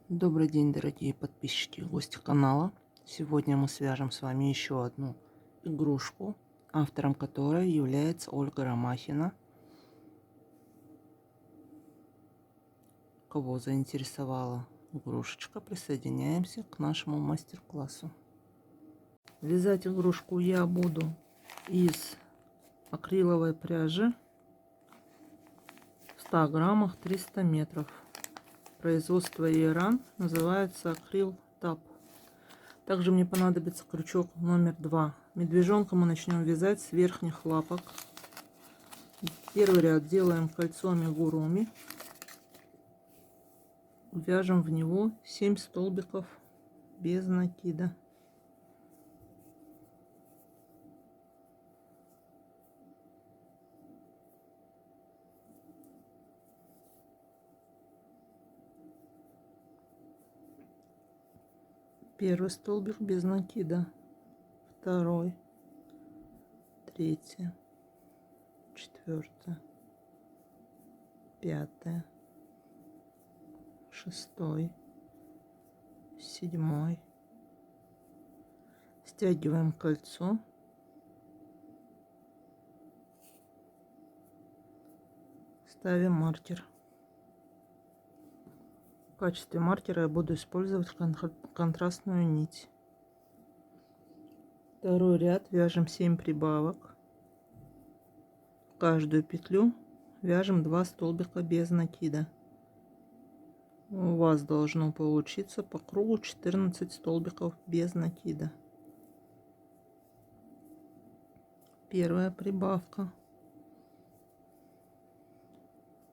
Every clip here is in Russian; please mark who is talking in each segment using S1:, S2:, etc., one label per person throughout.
S1: Добрый день, дорогие подписчики и гости канала. Сегодня мы свяжем с вами еще одну игрушку, автором которой является Ольга Ромахина. Кого заинтересовала игрушечка, присоединяемся к нашему мастер-классу. Вязать игрушку я буду из акриловой пряжи в 100 граммах 300 метров. Производство Иран, называется Акрил Тап. Также мне понадобится крючок номер 2. Медвежонка мы начнем вязать с верхних лапок. Первый ряд делаем кольцо амигуруми. Вяжем в него 7 столбиков без накида. Первый столбик без накида, второй, третий, четвертый, пятый, шестой, седьмой. Стягиваем кольцо. Ставим маркер. В качестве маркера я буду использовать контрастную нить. Второй ряд вяжем 7 прибавок. В каждую петлю вяжем 2 столбика без накида. У вас должно получиться по кругу 14 столбиков без накида. Первая прибавка,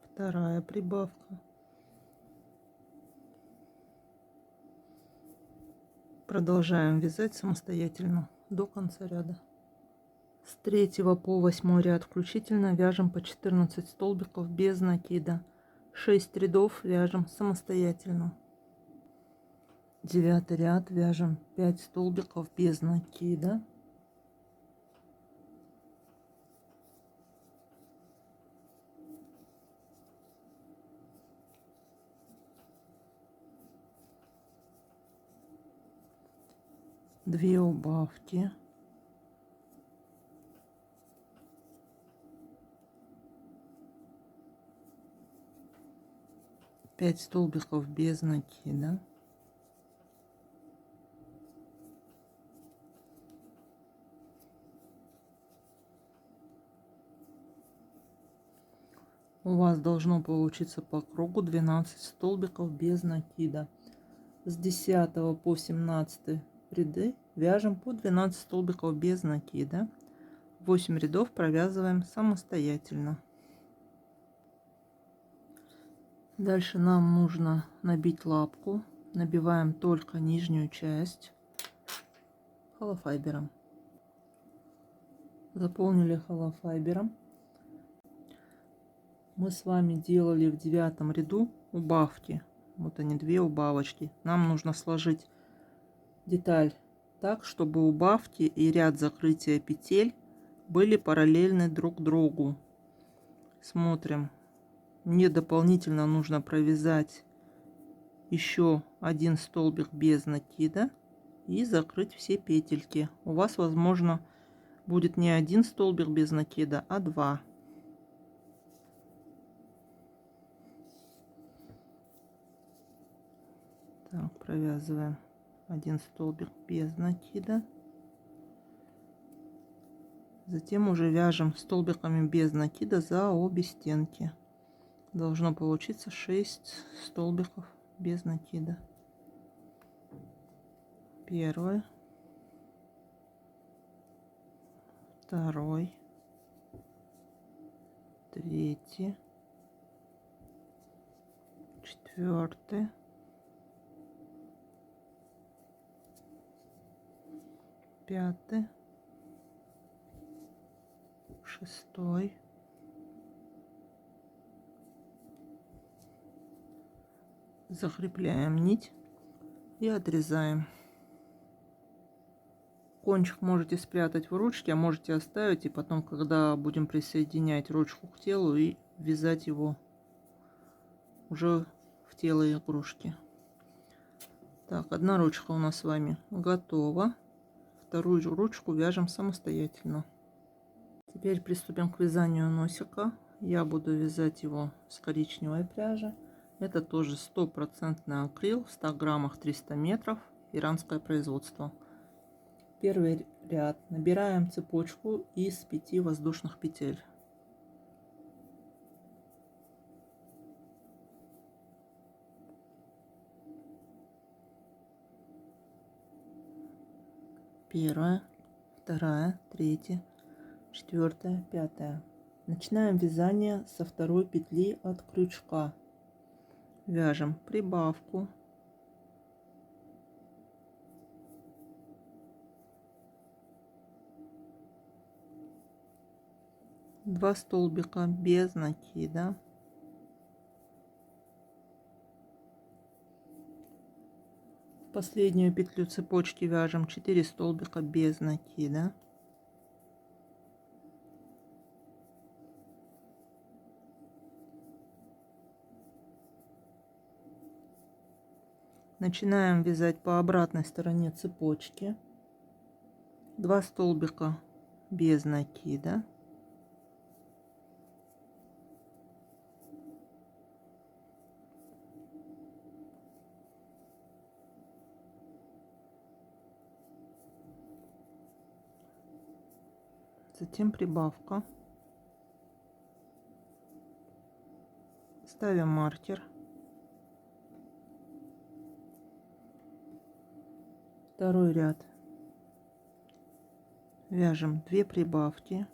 S1: вторая прибавка, продолжаем вязать самостоятельно до конца ряда. С 3 по 8 ряд включительно вяжем по 14 столбиков без накида. 6 рядов вяжем самостоятельно. 9 ряд вяжем 5 столбиков без накида. Две убавки. Пять столбиков без накида. У вас должно получиться по кругу 12 столбиков без накида. С 10 по 17 ряды вяжем по 12 столбиков без накида. 8 рядов провязываем самостоятельно. Дальше нам нужно набить лапку. Набиваем только нижнюю часть холофайбером. Заполнили холофайбером. Мы с вами делали в 9 ряду убавки. Вот они, 2 убавочки. Нам нужно сложить деталь так, чтобы убавки и ряд закрытия петель были параллельны друг другу. Смотрим. Мне дополнительно нужно провязать еще 1 столбик без накида и закрыть все петельки. У вас, возможно, будет не 1 столбик без накида, а 2. Так, провязываем 1 столбик без накида. Затем уже вяжем столбиками без накида за обе стенки. Должно получиться 6 столбиков без накида. Первый, второй, третий, четвертый, пятый, шестой, закрепляем нить и отрезаем. Кончик можете спрятать в ручке, а можете оставить, и потом, когда будем присоединять ручку к телу, и вязать его уже в тело игрушки. Так, одна ручка у нас с вами готова. Вторую ручку вяжем самостоятельно. Теперь приступим к вязанию носика. Я буду вязать его с коричневой пряжи. Это тоже стопроцентный акрил в 100 граммах 300 метров. Иранское производство. Первый ряд. Набираем цепочку из 5 воздушных петель. Первая, вторая, третья, четвертая, пятая. Начинаем вязание со второй петли от крючка. Вяжем прибавку. Два столбика без накида. В последнюю петлю цепочки вяжем 4 столбика без накида. Начинаем вязать по обратной стороне цепочки. 2 столбика без накида. Затем прибавка. Ставим маркер. Второй ряд. Вяжем 2 прибавки.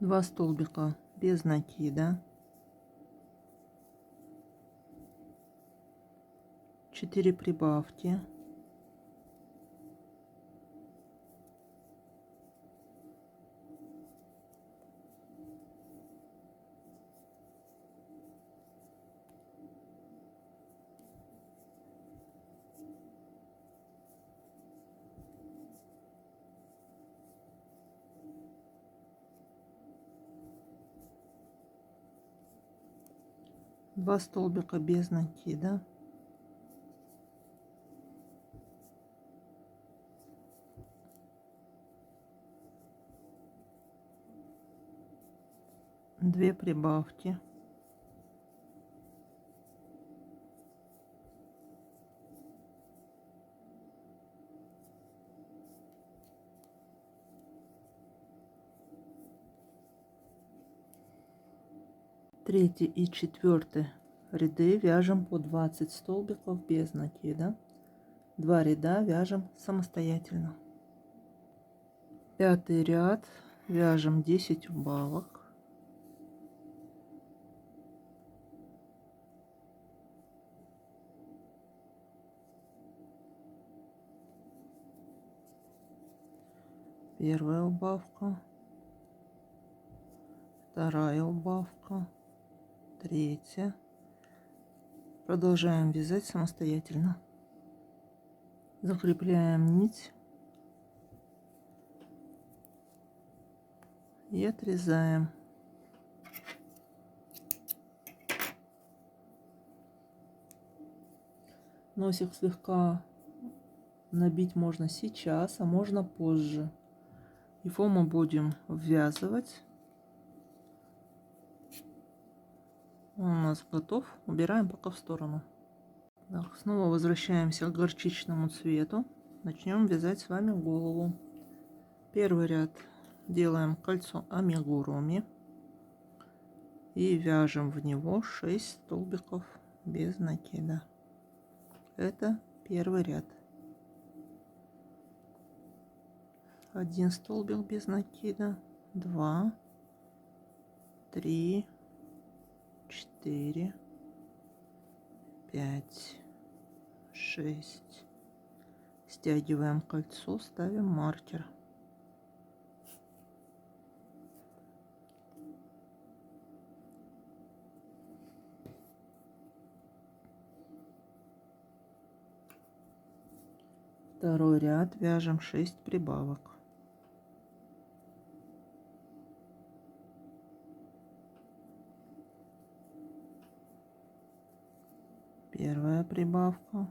S1: Два столбика без накида. 4 прибавки. Два столбика без накида. Две прибавки. Третий и четвертый ряды вяжем по 20 столбиков без накида. 2 ряда вяжем самостоятельно. Пятый ряд вяжем 10 убавок. Первая убавка, вторая убавка, третья. Продолжаем вязать самостоятельно. Закрепляем нить и отрезаем. Носик слегка набить можно сейчас, а можно позже. Его мы будем ввязывать. Он у нас готов. Убираем пока в сторону. Так, снова возвращаемся к горчичному цвету. Начнем вязать с вами голову. Первый ряд делаем кольцо амигуруми и вяжем в него 6 столбиков без накида. Это первый ряд. Один столбик без накида, 2, 3, 4, 5, 6. Стягиваем кольцо, ставим маркер. Второй ряд вяжем 6 прибавок. Первая прибавка,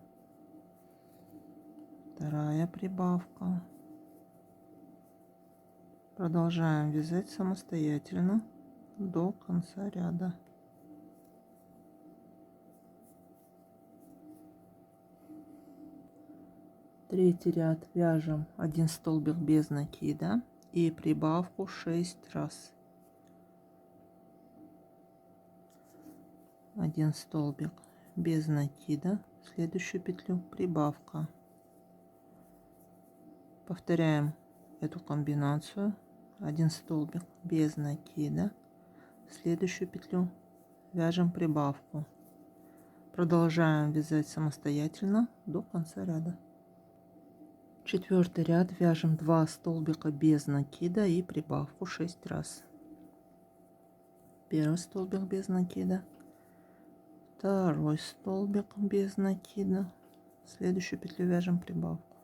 S1: вторая прибавка. Продолжаем вязать самостоятельно до конца ряда. Третий ряд вяжем 1 столбик без накида и прибавку 6 раз. 1 столбик без накида, в следующую петлю прибавка. Повторяем эту комбинацию. 1 столбик без накида, в следующую петлю вяжем прибавку. Продолжаем вязать самостоятельно до конца ряда. Четвертый ряд вяжем 2 столбика без накида и прибавку 6 раз. Первый столбик без накида, второй столбик без накида, в следующую петлю вяжем прибавку.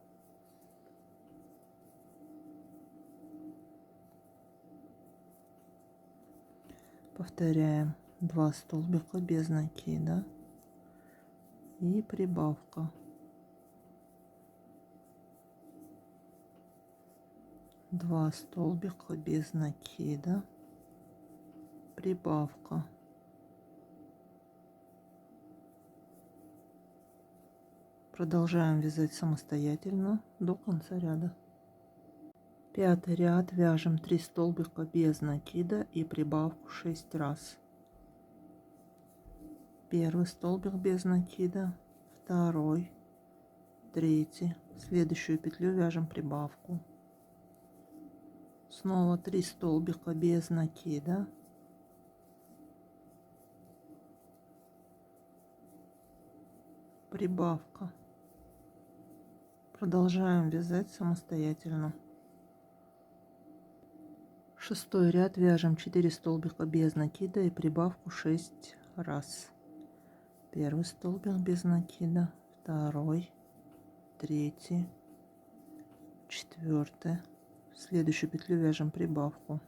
S1: Повторяем 2 столбика без накида и прибавка. 2 столбика без накида, прибавка. Продолжаем вязать самостоятельно до конца ряда. Пятый ряд вяжем 3 столбика без накида и прибавку 6 раз. Первый столбик без накида, второй, третий, в следующую петлю вяжем прибавку. Снова 3 столбика без накида, прибавка. Продолжаем вязать самостоятельно. Шестой ряд вяжем 4 столбика без накида и прибавку 6 раз. Первый столбик без накида, второй, третий, четвертый. В следующую петлю вяжем прибавку.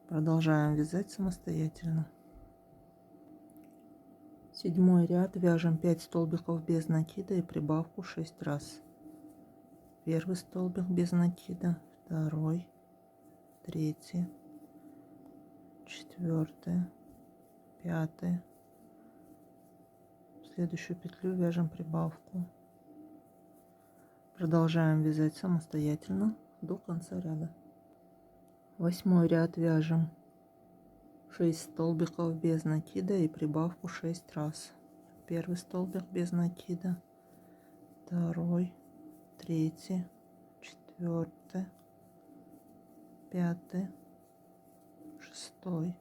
S1: Продолжаем вязать самостоятельно. Седьмой ряд вяжем 5 столбиков без накида и прибавку 6 раз. Первый столбик без накида, второй, третий, четвертый, пятый. В следующую петлю вяжем прибавку. Продолжаем вязать самостоятельно до конца ряда. Восьмой ряд вяжем 6 столбиков без накида и прибавку 6 раз. Первый столбик без накида, второй, третий, четвертый, пятый, шестой.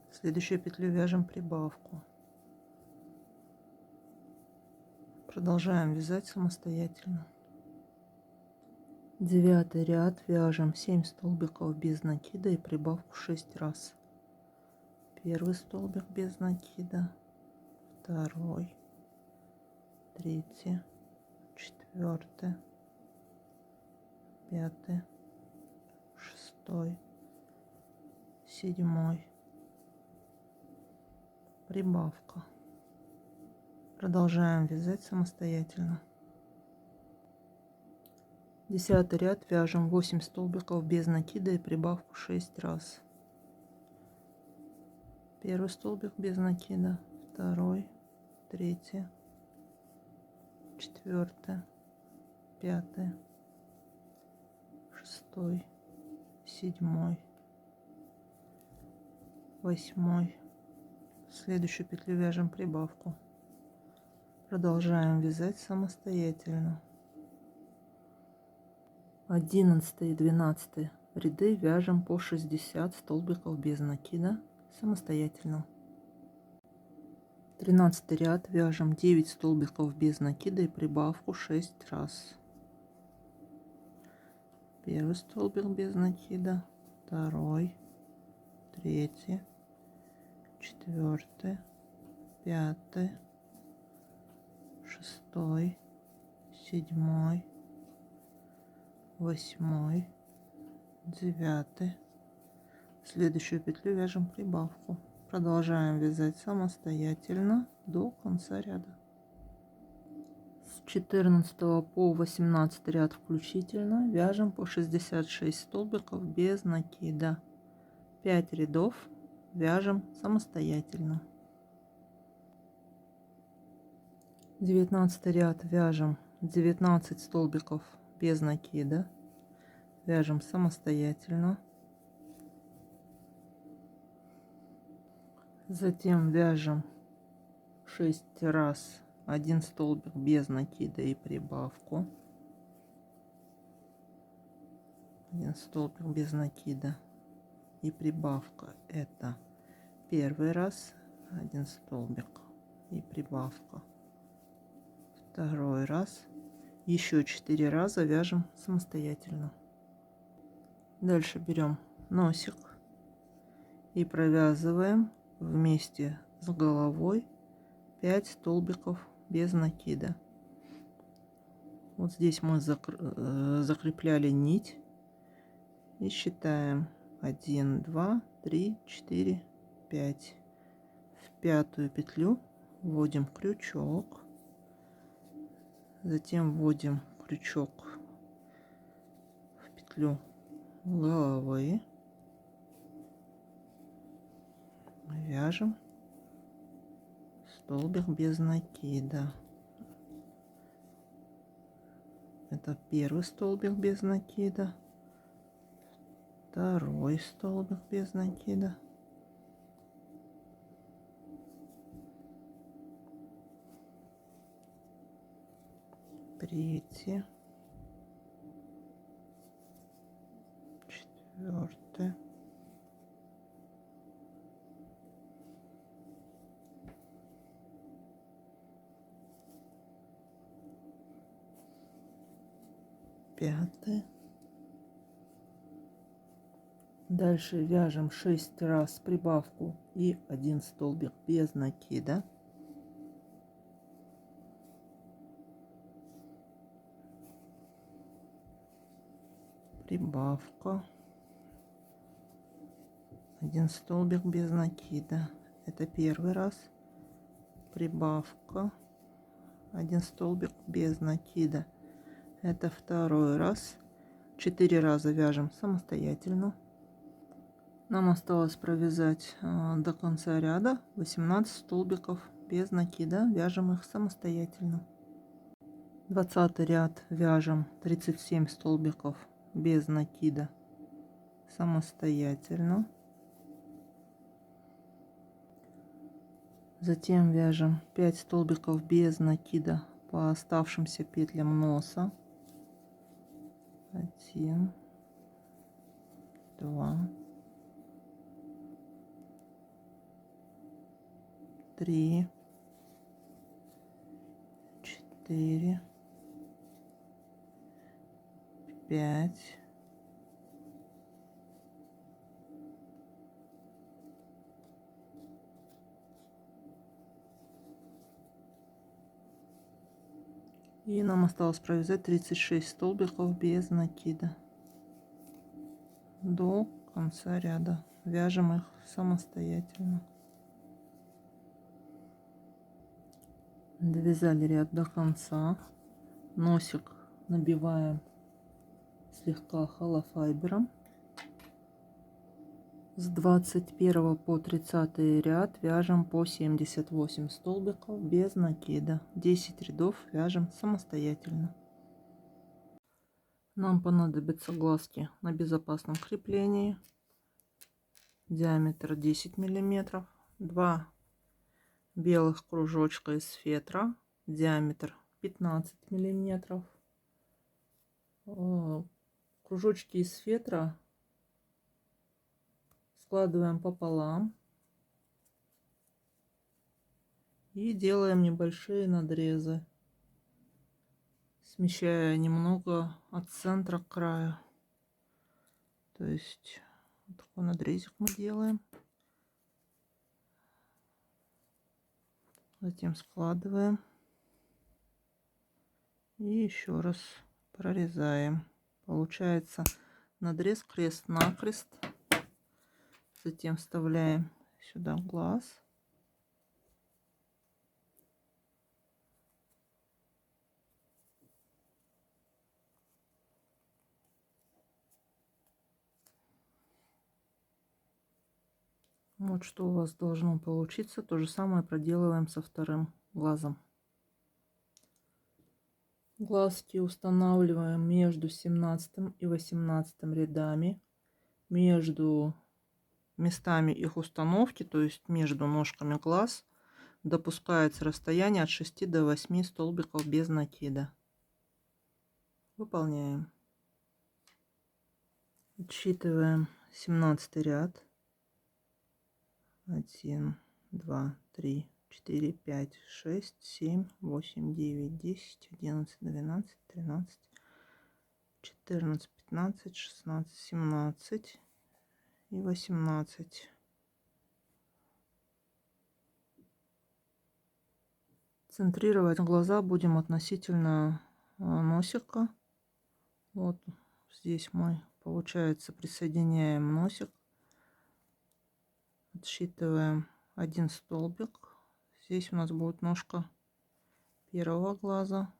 S1: В следующую петлю вяжем прибавку. Продолжаем вязать самостоятельно. Девятый ряд вяжем 7 столбиков без накида и прибавку 6 раз. Первый столбик без накида, второй, третий, четвертый, пятый, шестой, седьмой. Прибавка. Продолжаем вязать самостоятельно. Десятый ряд вяжем 8 столбиков без накида и прибавку 6 раз. Первый столбик без накида, второй, третий, четвертый, пятый, шестой, седьмой, восьмой. В следующую петлю вяжем прибавку. Продолжаем вязать самостоятельно. 11 и 12 ряды вяжем по 60 столбиков без накида самостоятельно. 13 ряд вяжем 9 столбиков без накида и прибавку 6 раз. Первый столбик без накида, второй, третий, четвертый, пятый, шестой, 7, 8, 9. Следующую петлю вяжем прибавку. Продолжаем вязать самостоятельно до конца ряда. С 14 по 18 ряд включительно вяжем по 66 столбиков без накида. 5 рядов вяжем самостоятельно. 19 ряд вяжем 19 столбиков без накида. Вяжем самостоятельно. Затем вяжем 6 раз 1 столбик без накида и прибавку. 1 столбик без накида и прибавка. Это первый раз 1 столбик и прибавка. Второй раз. Еще 4 раза вяжем самостоятельно. Дальше берем носик и провязываем вместе с головой 5 столбиков без накида. Вот здесь мы закрепляли нить и считаем 1, 2, 3, 4, 5. В пятую петлю вводим крючок, затем вводим крючок в петлю головы, вяжем столбик без накида. Это первый столбик без накида, второй столбик без накида, третий, четвертый, пятый. Дальше вяжем 6 раз прибавку и 1 столбик без накида. Прибавка, 1 столбик без накида. Это первый раз. Прибавка, 1 столбик без накида. Это второй раз. 4 раза вяжем самостоятельно. Нам осталось провязать до конца ряда 18 столбиков без накида. Вяжем их самостоятельно. 20 ряд вяжем 37 столбиков без накида самостоятельно. Затем вяжем 5 столбиков без накида по оставшимся петлям носа. 1, 2, 3, 4, 5, 6. Нам осталось провязать 36 столбиков без накида до конца ряда. Вяжем их самостоятельно. Довязали ряд до конца. Носик набиваем слегка холофайбером. С 21 по 30 ряд вяжем по 78 столбиков без накида. 10 рядов вяжем самостоятельно. Нам понадобятся глазки на безопасном креплении. Диаметр 10 мм. 2 белых кружочка из фетра. Диаметр 15 мм. Кружочки из фетра складываем пополам и делаем небольшие надрезы, смещая немного от центра к краю. То есть вот такой надрезик мы делаем, затем складываем И еще раз прорезаем. Получается надрез крест-накрест. Затем вставляем сюда глаз. Вот что у вас должно получиться. То же самое проделываем со вторым глазом. Глазки устанавливаем между 17 и 18 рядами. Между местами их установки, то есть между ножками глаз, допускается расстояние от 6 до 8 столбиков без накида. Выполняем. Отсчитываем 17 ряд. 1, 2, 3, 4, 5, 6, 7, 8, 9, 10, 11, 12, 13, 14, 15, 16, 17 и 18. Центрировать глаза будем относительно носика. Вот здесь мы, получается, присоединяем носик. Отсчитываем один столбик. Здесь у нас будет ножка первого глаза.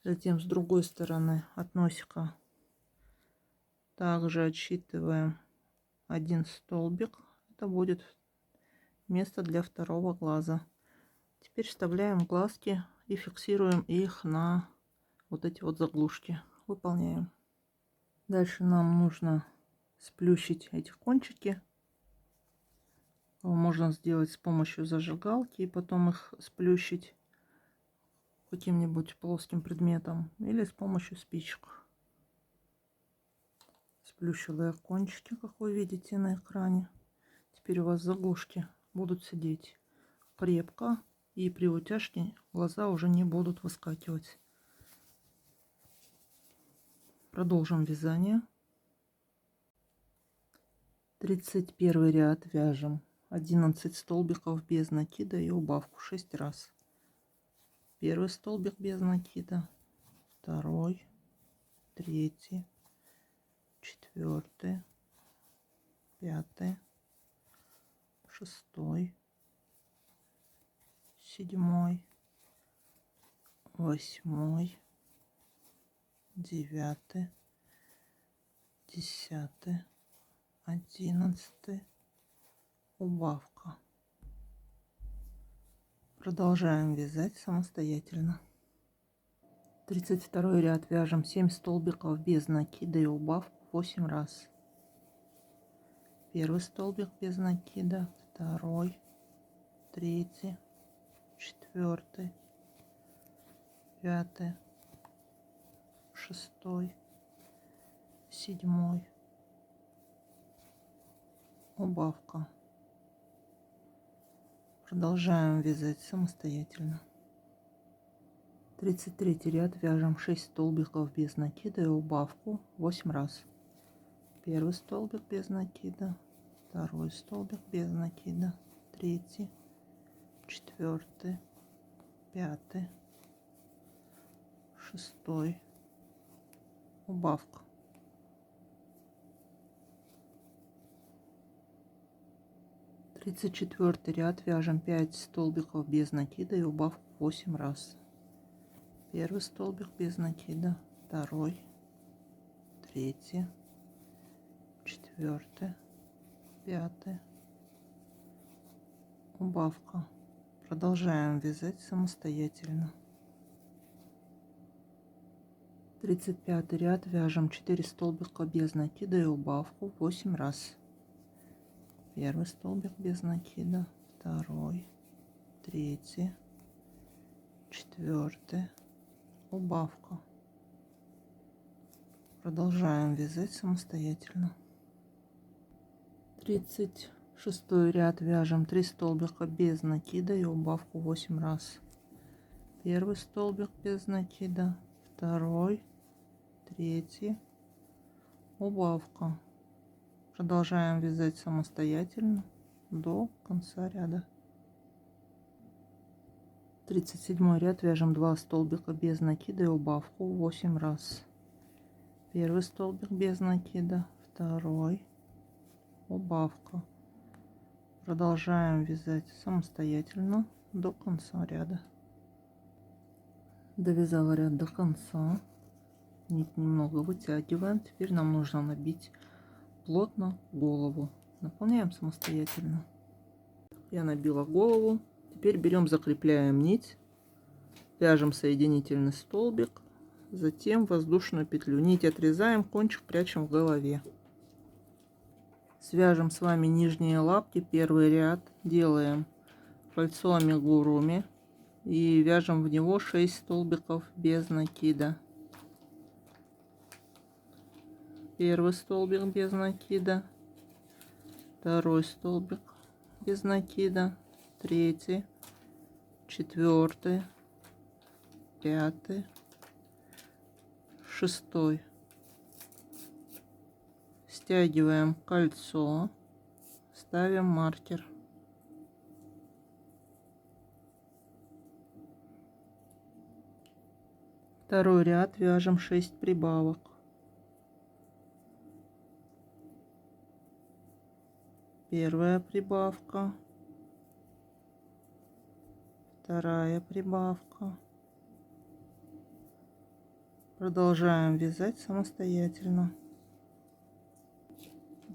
S1: Затем с другой стороны от носика также отсчитываем один столбик. Это будет место для второго глаза. Теперь вставляем глазки и фиксируем их на вот эти вот заглушки. Выполняем. Дальше нам нужно сплющить эти кончики. Можно сделать с помощью зажигалки и потом их сплющить каким-нибудь плоским предметом или с помощью спичек. Сплющила я кончики, как вы видите на экране. Теперь у вас заглушки будут сидеть крепко, и при утяжке глаза уже не будут выскакивать. Продолжим вязание. 31 ряд вяжем 11 столбиков без накида и убавку 6 раз. Первый столбик без накида, второй, третий, четвертый, пятый, шестой, седьмой, восьмой, девятый, 10, 11, убавка. Продолжаем вязать самостоятельно. 32 ряд вяжем 7 столбиков без накида и убавку 8 раз. Первый столбик без накида, второй, третий, четвертый, пятый, шестой, седьмой, убавка. Продолжаем вязать самостоятельно. 33 ряд вяжем 6 столбиков без накида и убавку 8 раз. Первый столбик без накида, второй столбик без накида, третий, четвертый, пятый, шестой, убавка. Тридцать четвертый ряд вяжем 5 столбиков без накида и убавку 8 раз. Первый столбик без накида, второй, третий, четвертый, пятый, убавка. Продолжаем вязать самостоятельно. 35 ряд вяжем 4 столбика без накида и убавку 8 раз. Первый столбик без накида, второй, третий, четвертый, убавка. Продолжаем вязать самостоятельно. 36 ряд вяжем 3 столбика без накида и убавку 8 раз. Первый столбик без накида, второй, третий, убавка. Продолжаем вязать самостоятельно до конца ряда. 37 ряд, вяжем 2 столбика без накида и убавку 8 раз. Первый столбик без накида, второй, убавка. Продолжаем вязать самостоятельно до конца ряда. Довязала ряд до конца, нить немного вытягиваем. Теперь нам нужно набить плотно голову. Наполняем самостоятельно. Я набила голову. Теперь берем, закрепляем нить, вяжем соединительный столбик, затем воздушную петлю. Нить отрезаем, кончик прячем в голове. Свяжем с вами нижние лапки, первый ряд, делаем кольцо амигуруми и вяжем в него 6 столбиков без накида. Первый столбик без накида, второй столбик без накида, третий, четвертый, пятый, шестой. Стягиваем кольцо, ставим маркер. Второй ряд, вяжем 6 прибавок. Первая прибавка, вторая прибавка. Продолжаем вязать самостоятельно.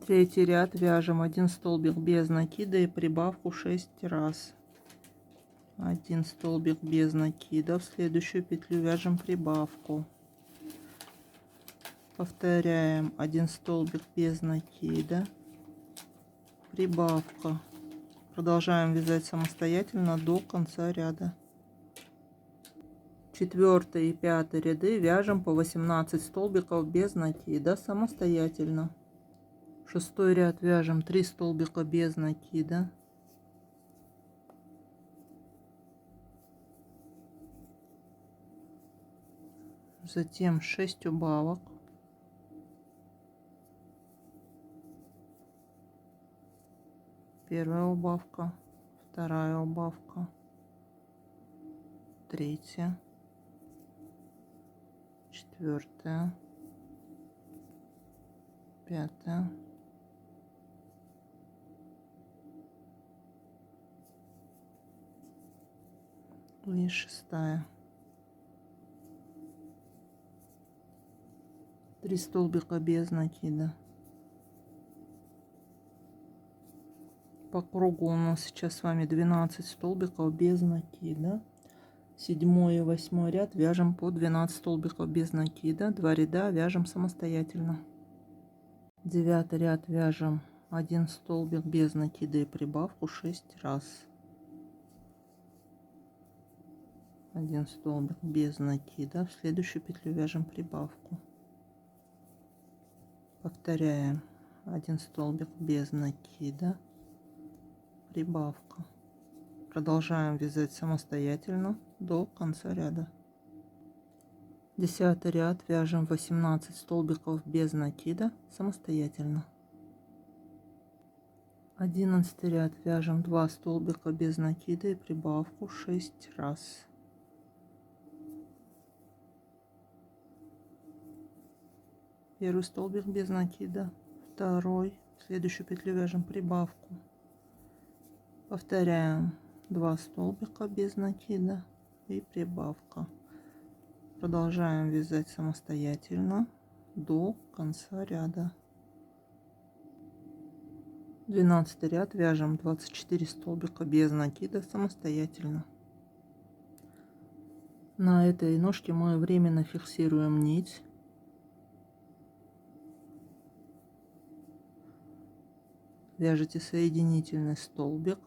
S1: Третий ряд, вяжем 1 столбик без накида и прибавку 6 раз. 1 столбик без накида, в следующую петлю вяжем прибавку. Повторяем 1 столбик без накида, прибавка. Продолжаем вязать самостоятельно до конца ряда. Четвертый и пятый ряды вяжем по 18 столбиков без накида самостоятельно. Шестой ряд вяжем 3 столбика без накида. Затем 6 убавок. Первая убавка, вторая убавка, третья, четвертая, пятая, и шестая. 3 столбика без накида. По кругу у нас сейчас с вами 12 столбиков без накида. 7 и 8 ряд вяжем по 12 столбиков без накида. 2 ряда вяжем самостоятельно. 9 ряд вяжем 1 столбик без накида и прибавку 6 раз. 1 столбик без накида, в следующую петлю вяжем прибавку. Повторяем 1 столбик без накида, прибавка. Продолжаем вязать самостоятельно до конца ряда. 10 ряд вяжем 18 столбиков без накида самостоятельно. 11 ряд вяжем 2 столбика без накида и прибавку 6 раз. Первый столбик без накида, второй, в следующую петлю вяжем прибавку. Повторяем 2 столбика без накида и прибавка. Продолжаем вязать самостоятельно до конца ряда. 12 ряд вяжем 24 столбика без накида самостоятельно. На этой ножке мы временно фиксируем нить. Вяжете соединительный столбик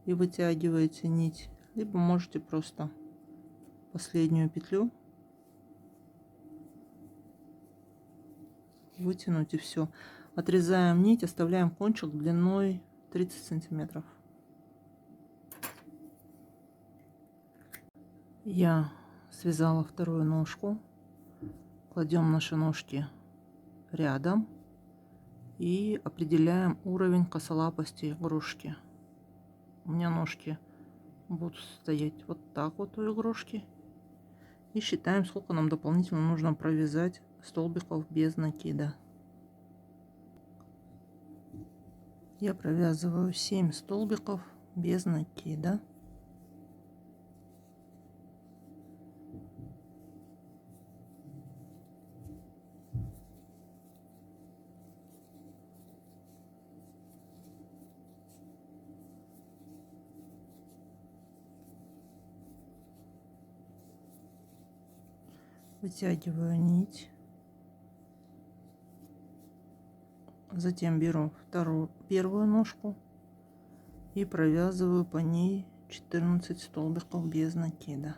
S1: и вытягиваете нить, либо можете просто последнюю петлю вытянуть и все. Отрезаем нить, оставляем кончик длиной 30 сантиметров. Я связала вторую ножку, кладем наши ножки рядом и определяем уровень косолапости игрушки. У меня ножки будут стоять вот так вот у игрушки. И считаем, сколько нам дополнительно нужно провязать столбиков без накида. Я провязываю 7 столбиков без накида. Вытягиваю нить. Затем беру первую ножку и провязываю по ней 14 столбиков без накида.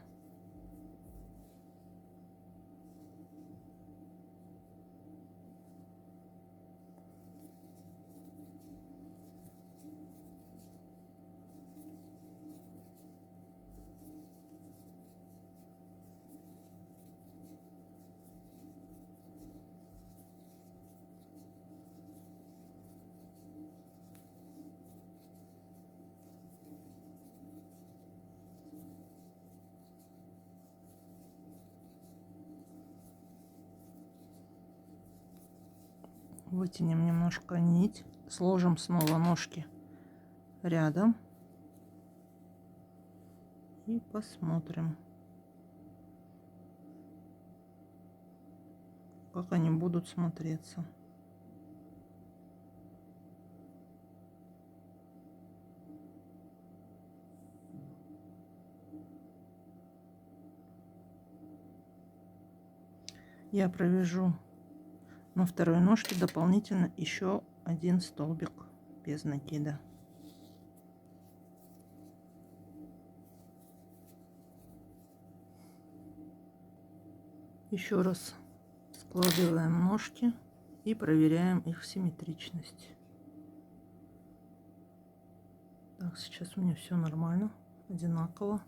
S1: Вытянем немножко нить, сложим снова ножки рядом и посмотрим, как они будут смотреться. Я провяжу на второй ножке дополнительно еще один столбик без накида. Еще раз складываем ножки и проверяем их симметричность. Так, сейчас у меня все нормально, одинаково.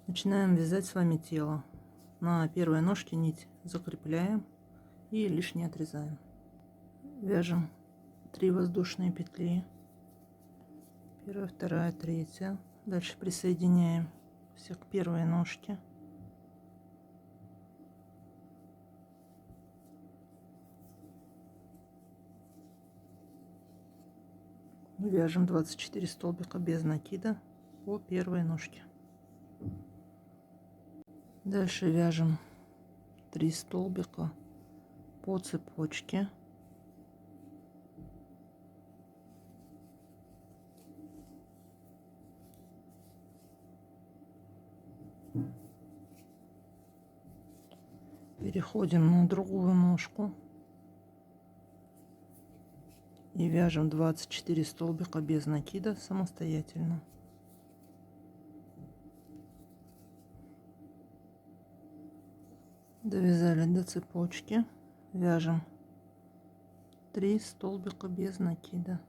S1: Начинаем вязать с вами тело. На первой ножке нить закрепляем и лишнее отрезаем. Вяжем 3 воздушные петли. Первая, вторая, третья. Дальше присоединяем все к первой ножке. Вяжем 24 столбика без накида по первой ножке. Дальше вяжем 3 столбика по цепочке. Переходим на другую ножку и вяжем 24 столбика без накида самостоятельно. Довязали до цепочки, вяжем 3 столбика без накида.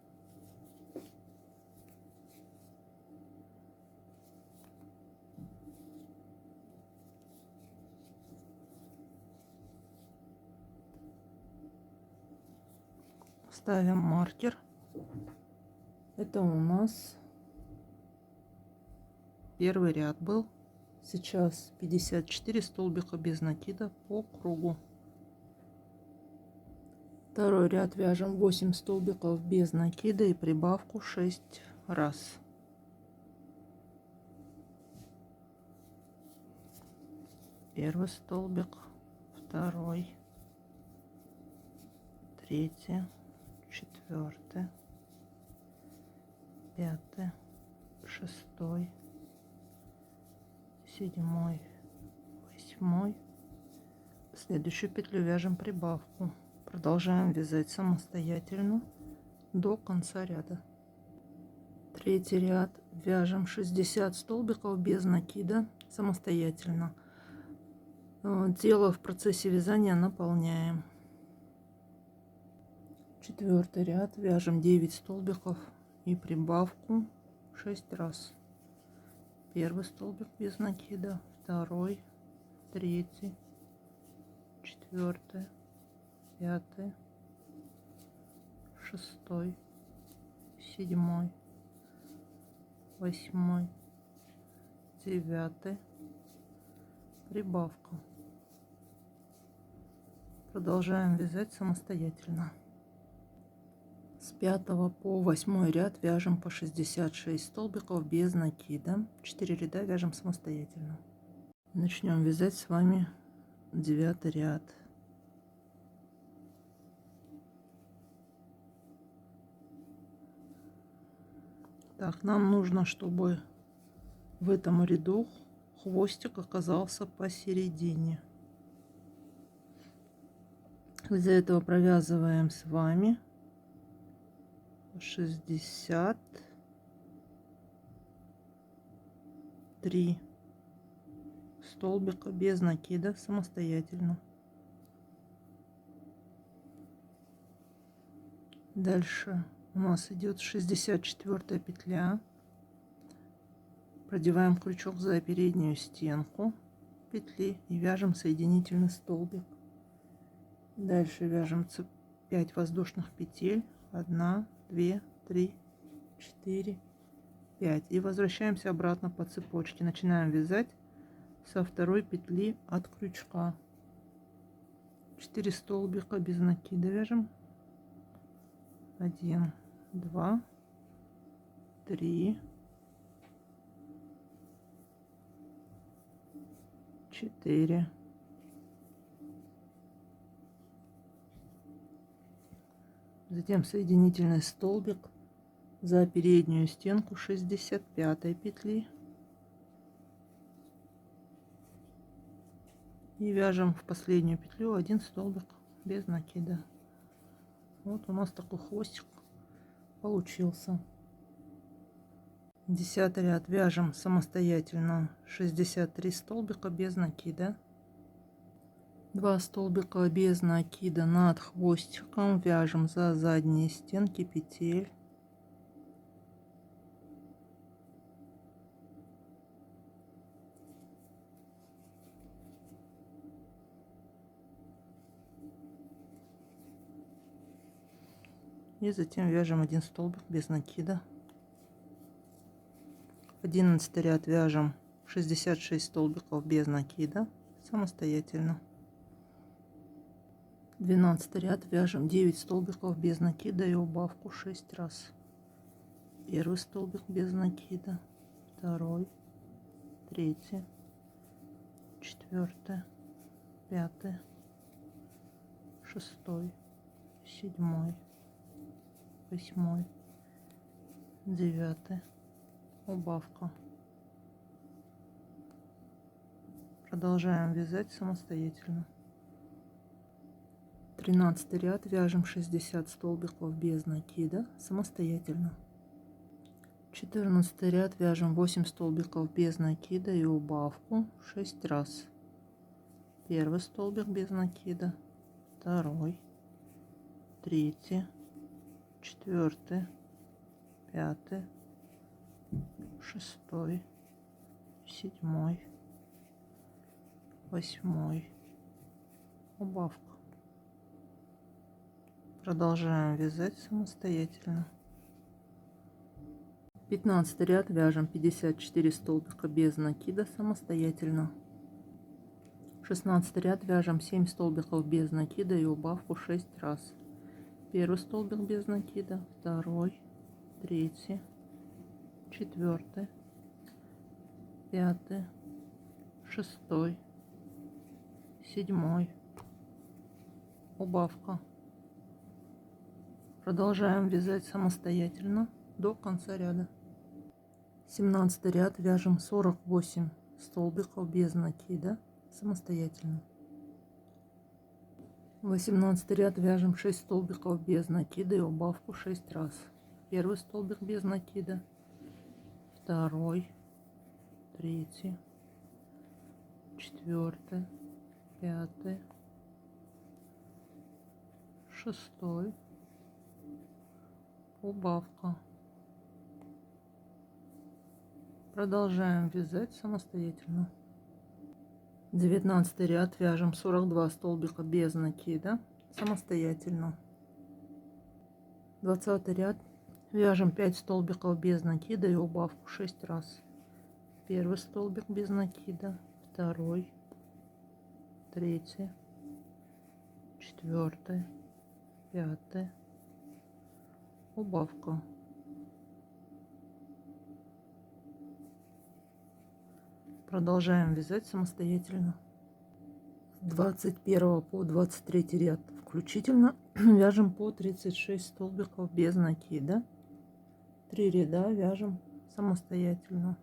S1: Ставим маркер. Это у нас первый ряд был. Сейчас 54 столбика без накида по кругу. Второй ряд вяжем 8 столбиков без накида и прибавку 6 раз. Первый столбик, второй, третий, четвертый, пятый, шестой, седьмой, восьмой. Следующую петлю вяжем прибавку. Продолжаем вязать самостоятельно до конца ряда. Третий ряд вяжем 60 столбиков без накида самостоятельно. Тело в процессе вязания наполняем. Четвертый ряд вяжем 9 столбиков и прибавку 6 раз. Первый столбик без накида, второй, третий, четвертый, пятый, шестой, седьмой, восьмой, девятый, прибавка. Продолжаем вязать самостоятельно. С 5 по 8 ряд вяжем по 66 столбиков без накида. 4 ряда вяжем самостоятельно. Начнем вязать с вами 9 ряд. Так, нам нужно, чтобы в этом ряду хвостик оказался посередине. Из-за этого провязываем с вами 63 столбика без накида самостоятельно. Дальше у нас идет 64 петля. Продеваем крючок за переднюю стенку петли и вяжем соединительный столбик. Дальше вяжем 5 воздушных петель. 1, 2, 3, 4, 5. И возвращаемся обратно по цепочке. Начинаем вязать со второй петли от крючка. 4 столбика без накида вяжем. 1, 2, 3, 4. Затем соединительный столбик за переднюю стенку 65 петли. И вяжем в последнюю петлю 1 столбик без накида. Вот у нас такой хвостик получился. 10 ряд вяжем самостоятельно 63 столбика без накида. 2 столбика без накида над хвостиком вяжем за задние стенки петель. И затем вяжем 1 столбик без накида. 11 ряд вяжем 66 столбиков без накида самостоятельно. 12 ряд вяжем 9 столбиков без накида и убавку 6 раз. Первый столбик без накида, второй, третий, четвертый, пятый, шестой, седьмой, восьмой, девятый, убавка. Продолжаем вязать самостоятельно. 13 ряд вяжем 60 столбиков без накида самостоятельно. 14 ряд вяжем 8 столбиков без накида и убавку 6 раз. Первый столбик без накида, второй, третий, четвертый, пятый, шестой, седьмой, восьмой, убавка. Продолжаем вязать самостоятельно. 15 ряд вяжем 54 столбика без накида самостоятельно. 16 ряд вяжем 7 столбиков без накида и убавку 6 раз. Первый столбик без накида, второй, третий, четвертый, пятый, шестой, седьмой, убавка. Продолжаем вязать самостоятельно до конца ряда. 17 ряд вяжем 48 столбиков без накида самостоятельно. 18 ряд вяжем 6 столбиков без накида и убавку 6 раз. Первый столбик без накида, второй, третий, четвертый, пятый, шестой, убавка. Продолжаем вязать самостоятельно. 19 ряд вяжем 42 столбика без накида самостоятельно. 20 ряд. Вяжем 5 столбиков без накида и убавку 6 раз. Первый столбик без накида, второй, третий, четвертый, пятый, убавка. Продолжаем вязать самостоятельно. С 21 по 23 ряд включительно вяжем по 36 столбиков без накида. 3 ряда вяжем самостоятельно.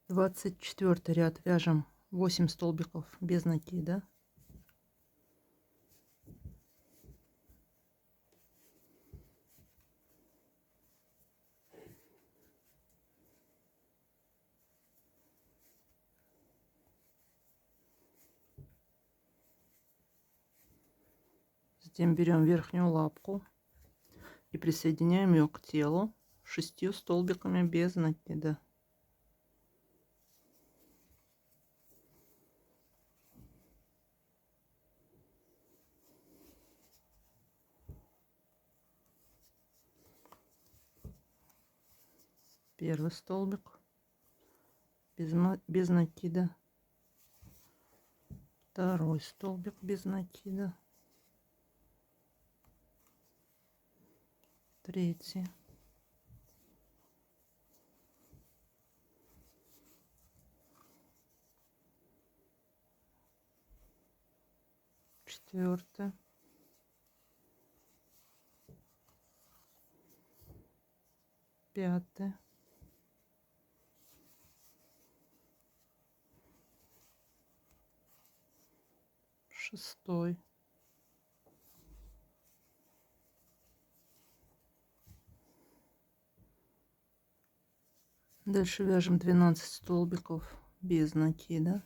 S1: 24 ряд вяжем 8 столбиков без накида. Затем берем верхнюю лапку и присоединяем ее к телу 6 столбиками без накида. Первый столбик без накида, второй столбик без накида, третий, четвертый, пятый, шестой, дальше вяжем 12 столбиков без накида.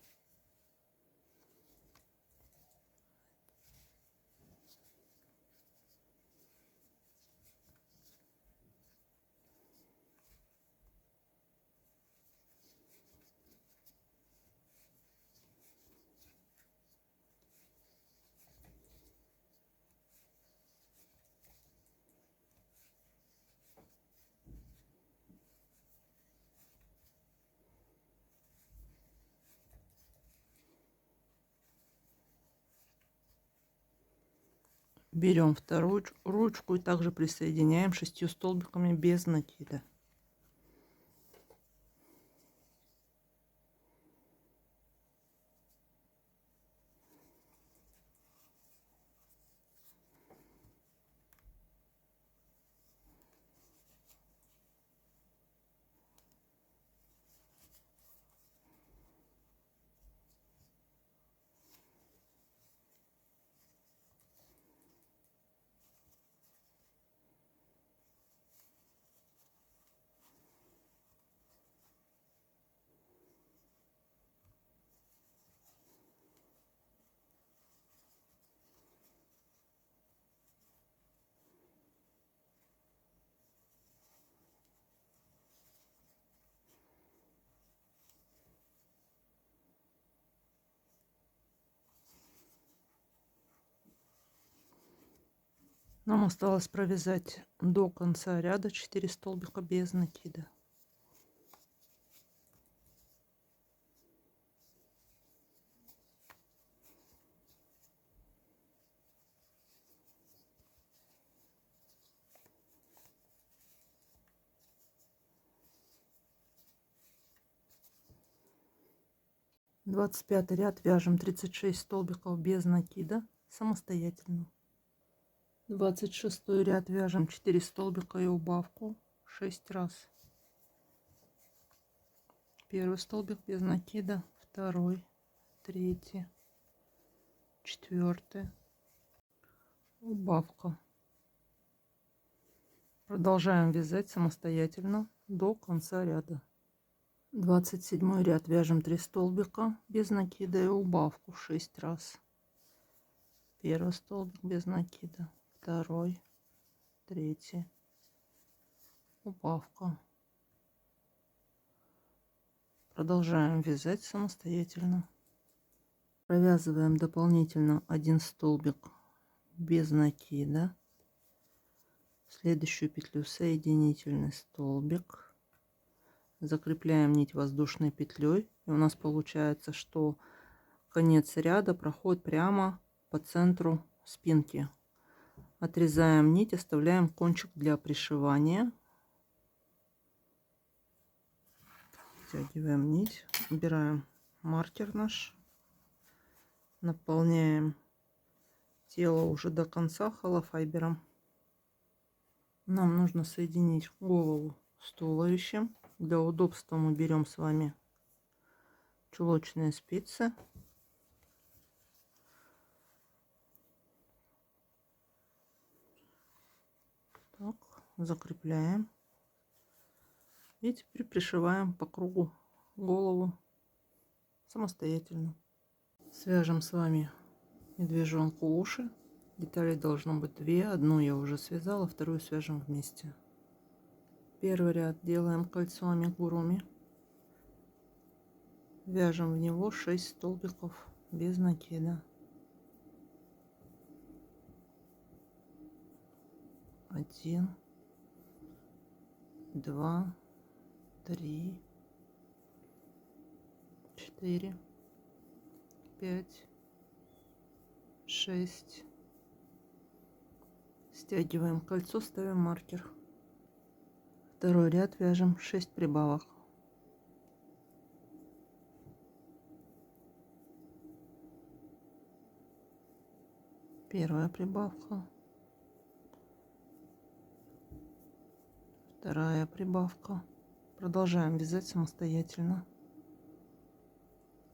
S1: Берем вторую ручку и также присоединяем 6 столбиками без накида. Нам осталось провязать до конца ряда 4 столбика без накида. Двадцать пятый ряд вяжем 36 столбиков без накида самостоятельно. 26 ряд вяжем 4 столбика и убавку 6 раз. Первый столбик без накида, второй, третий, четвертый, убавка. Продолжаем вязать самостоятельно до конца ряда. 27 ряд вяжем 3 столбика без накида и убавку 6 раз. Первый столбик без накида, второй, третий, убавка. Продолжаем вязать самостоятельно. Провязываем дополнительно один столбик без накида. В следующую петлю соединительный столбик. Закрепляем нить воздушной петлей. И у нас получается, что конец ряда проходит прямо по центру спинки. Отрезаем нить, оставляем кончик для пришивания. Втягиваем нить, убираем маркер наш, наполняем тело уже до конца холофайбером. Нам нужно соединить голову с туловищем. Для удобства мы берем с вами чулочные спицы. Так, закрепляем. И теперь пришиваем по кругу голову самостоятельно. Свяжем с вами медвежонку уши. Деталей должно быть две. Одну я уже связала, вторую свяжем вместе. Первый ряд делаем кольцо амигуруми. Вяжем в него 6 столбиков без накида. 1, 2, 3, 4, 5, 6. Стягиваем кольцо, ставим маркер. Второй ряд вяжем 6 прибавок. Первая прибавка, вторая прибавка. Продолжаем вязать самостоятельно.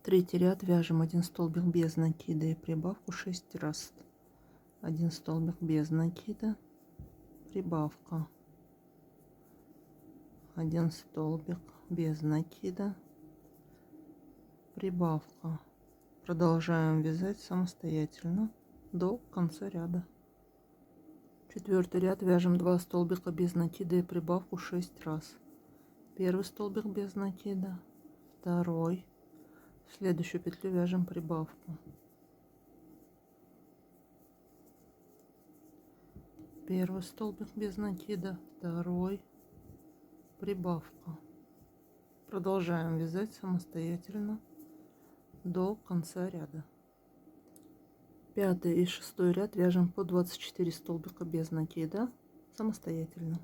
S1: Третий ряд вяжем 1 столбик без накида и прибавку 6 раз. 1 столбик без накида, прибавка, 1 столбик без накида, прибавка. Продолжаем вязать самостоятельно до конца ряда. Четвертый ряд вяжем 2 столбика без накида и прибавку 6 раз. Первый столбик без накида, второй. В следующую петлю вяжем прибавку. Первый столбик без накида, второй, прибавка. Продолжаем вязать самостоятельно до конца ряда. Пятый и шестой ряд вяжем по 24 столбика без накида самостоятельно.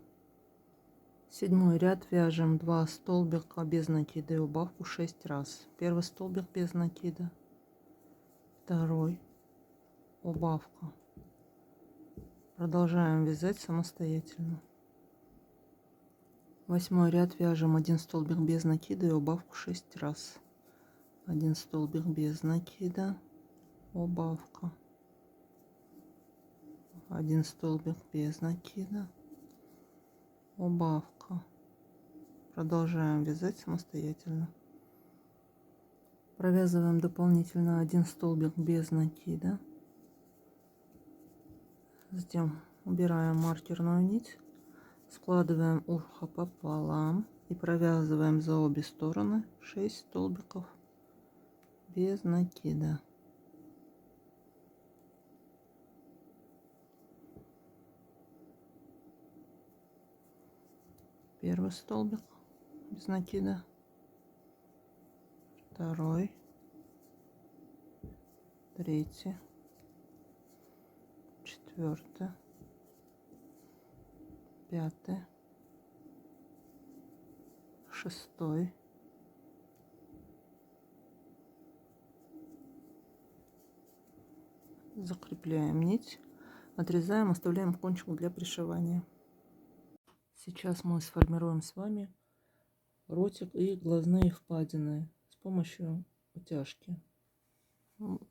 S1: Седьмой ряд вяжем 2 столбика без накида и убавку 6 раз. Первый столбик без накида, второй, убавка. Продолжаем вязать самостоятельно. Восьмой ряд вяжем 1 столбик без накида и убавку 6 раз. 1 столбик без накида, убавка. 1 столбик без накида, убавка. Продолжаем вязать самостоятельно. Провязываем дополнительно 1 столбик без накида. Затем убираем маркерную нить, складываем ухо пополам и провязываем за обе стороны 6 столбиков без накида. Первый столбик без накида, второй, третий, четвертый, пятый, шестой, закрепляем нить, отрезаем, оставляем кончик для пришивания. Сейчас мы сформируем с вами ротик и глазные впадины с помощью утяжки.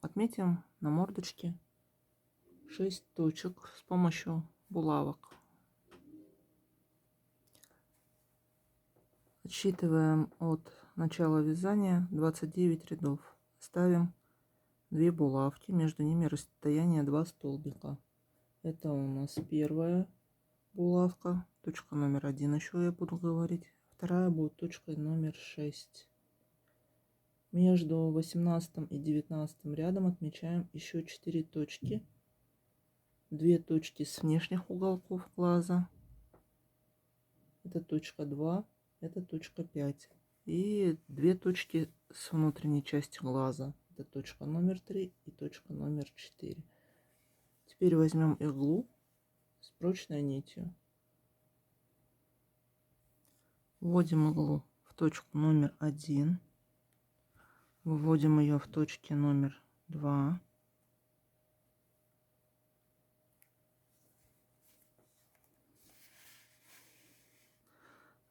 S1: Отметим на мордочке 6 точек с помощью булавок. Отсчитываем от начала вязания 29 рядов. Ставим 2 булавки, между ними расстояние 2 столбика. Это у нас первая булавка, точка номер 1 еще я буду говорить. Вторая будет точкой номер 6. Между 18 и 19 рядом отмечаем еще 4 точки. 2 точки с внешних уголков глаза. Это точка 2, это точка 5. И 2 точки с внутренней части глаза. Это точка номер 3 и точка номер 4. Теперь возьмем иглу с прочной нитью. Вводим иглу в точку номер 1. Выводим ее в точке номер 2.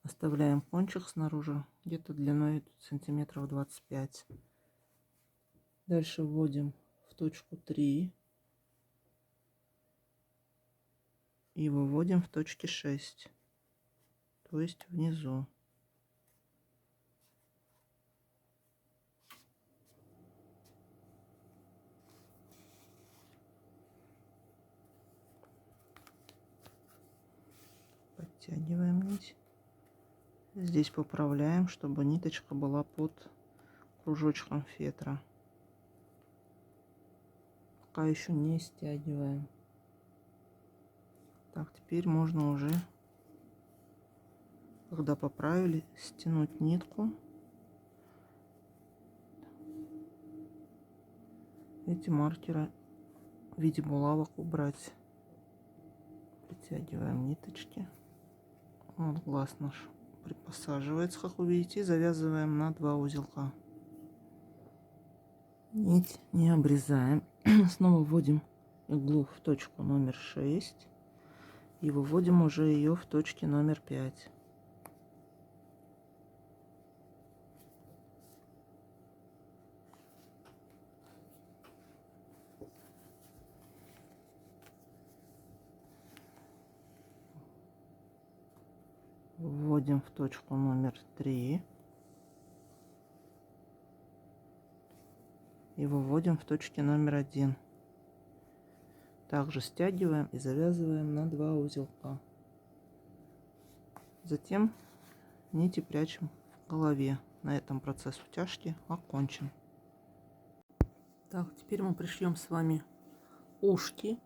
S1: Оставляем кончик снаружи, где-то длиной сантиметров 25. Дальше вводим в точку 3 и выводим в точке 6, то есть внизу. Подтягиваем нить. Здесь поправляем, чтобы ниточка была под кружочком фетра. Пока еще не стягиваем. Так, теперь можно уже, когда поправили, стянуть нитку. Эти маркеры в виде булавок убрать. Притягиваем ниточки. Вот глаз наш припосаживается, как вы видите, и завязываем на 2 узелка. Нить не обрезаем. Снова вводим иглу в точку номер 6 и выводим уже ее в точке номер 5. Вводим в точку номер 3 и выводим в точке номер 1. Также стягиваем и завязываем на 2 узелка. Затем нити прячем в голове. На этом процесс утяжки окончен. Так, теперь мы пришьем с вами ушки.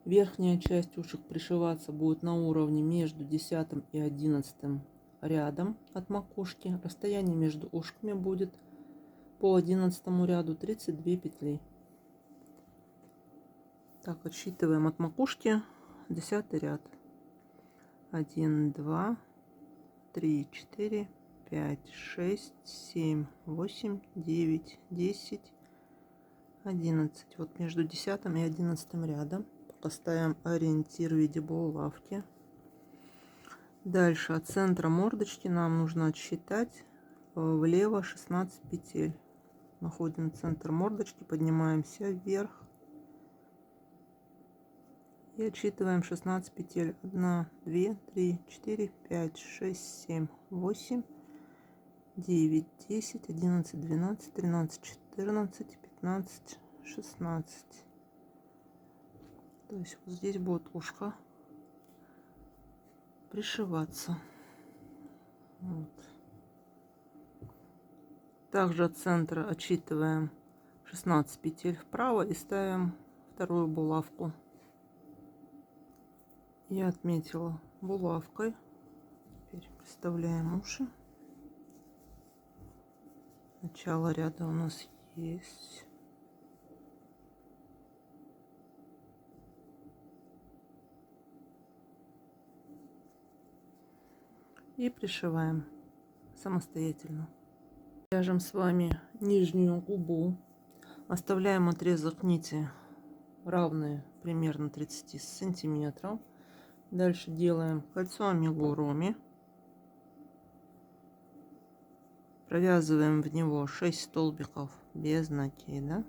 S1: Верхняя часть ушек пришиваться будет на уровне между 10 и 11 рядом от макушки. Расстояние между ушками будет по 11 ряду 32 петли. Так, отсчитываем от макушки 10 ряд. 1, 2, 3, 4, 5, 6, 7, 8, 9, 10, 11. Вот между 10 и 11 рядом. Поставим ориентир в виде булавки. Дальше от центра мордочки нам нужно отсчитать влево 16 петель. Находим центр мордочки, поднимаемся вверх и отсчитываем 16 петель. 1, 2, 3, 4, 5, 6, 7, 8, 9, 10, 11, 12, 13, 14, 15, 16. То есть вот здесь будет ушко пришиваться. Вот. Также от центра отсчитываем 16 петель вправо и ставим вторую булавку. Я отметила булавкой. Теперь представляем уши. Начало ряда у нас есть. И пришиваем самостоятельно. Вяжем с вами нижнюю губу. Оставляем отрезок нити равный примерно 30 сантиметров. Дальше делаем кольцо амигуруми. Провязываем в него 6 столбиков без накида.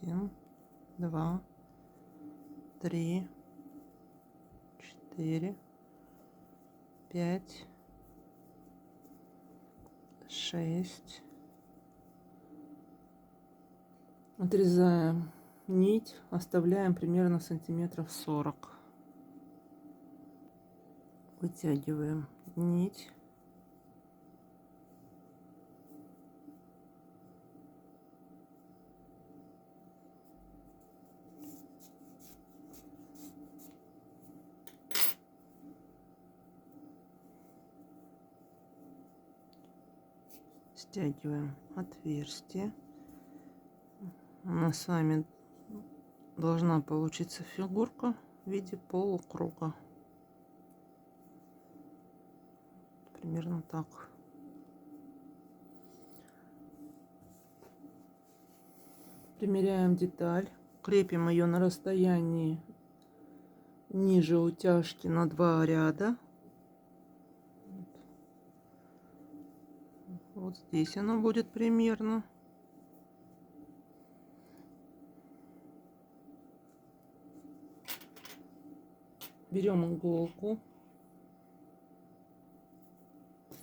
S1: Один, 2, 3, 4, 5, 6. Отрезаем нить, оставляем примерно сантиметров 40. Вытягиваем нить Стягиваем отверстие. У нас с вами должна получиться фигурка в виде полукруга. Примерно так. Примеряем деталь. Крепим ее на расстоянии ниже утяжки на 2 ряда. Вот здесь оно будет примерно. Берем иголку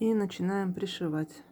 S1: и начинаем пришивать.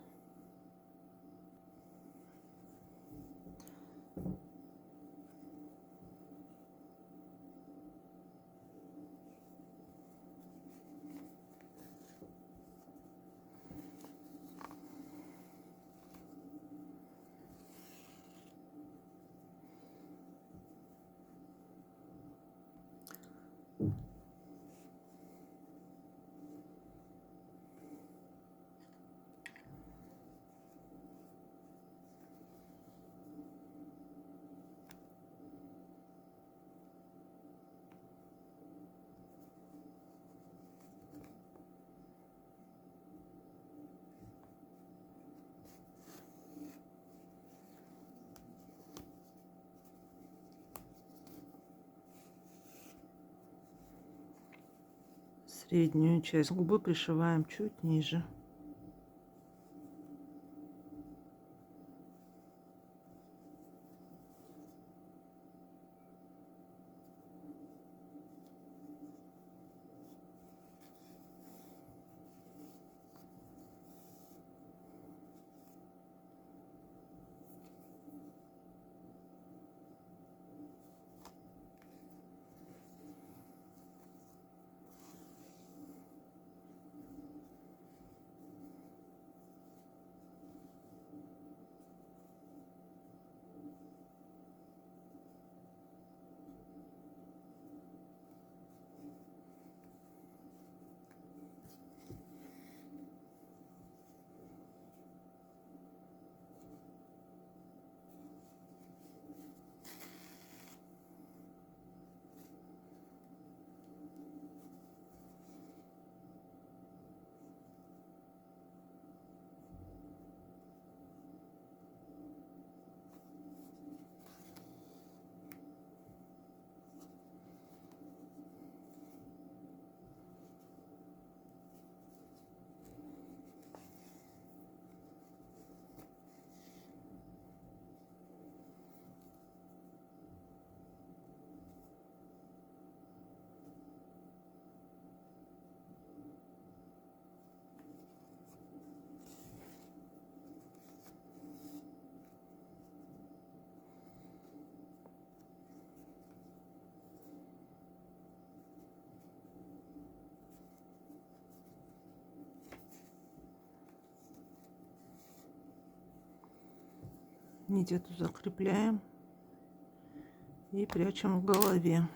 S1: Среднюю часть губы пришиваем чуть ниже. Нить эту закрепляем и прячем в голове.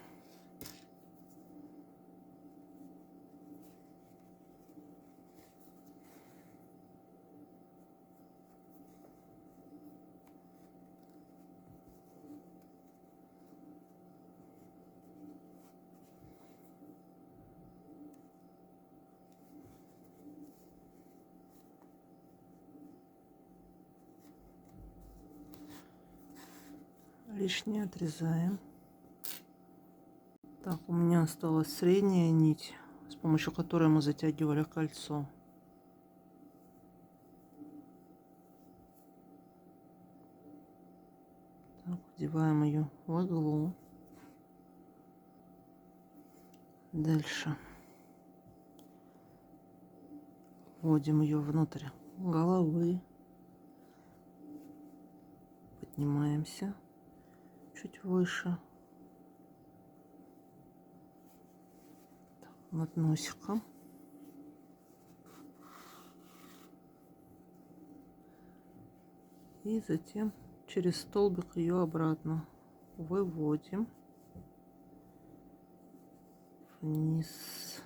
S1: Лишнее отрезаем. Так, у меня осталась средняя нить, с помощью которой мы затягивали кольцо. Так, вдеваем ее в иглу. Дальше вводим ее внутрь головы. Поднимаемся чуть выше. Так, над носиком. И затем через столбик ее обратно выводим вниз.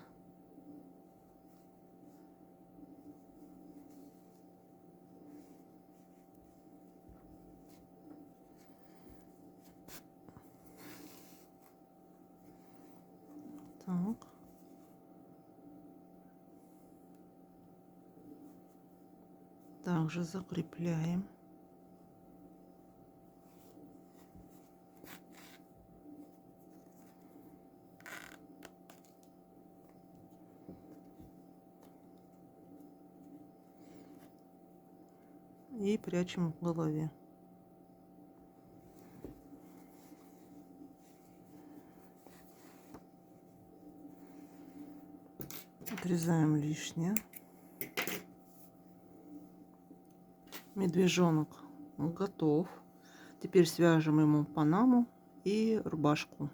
S1: Так. Также закрепляем. И прячем в голове. Отрезаем лишнее. Медвежонок готов. Теперь свяжем ему панаму и рубашку.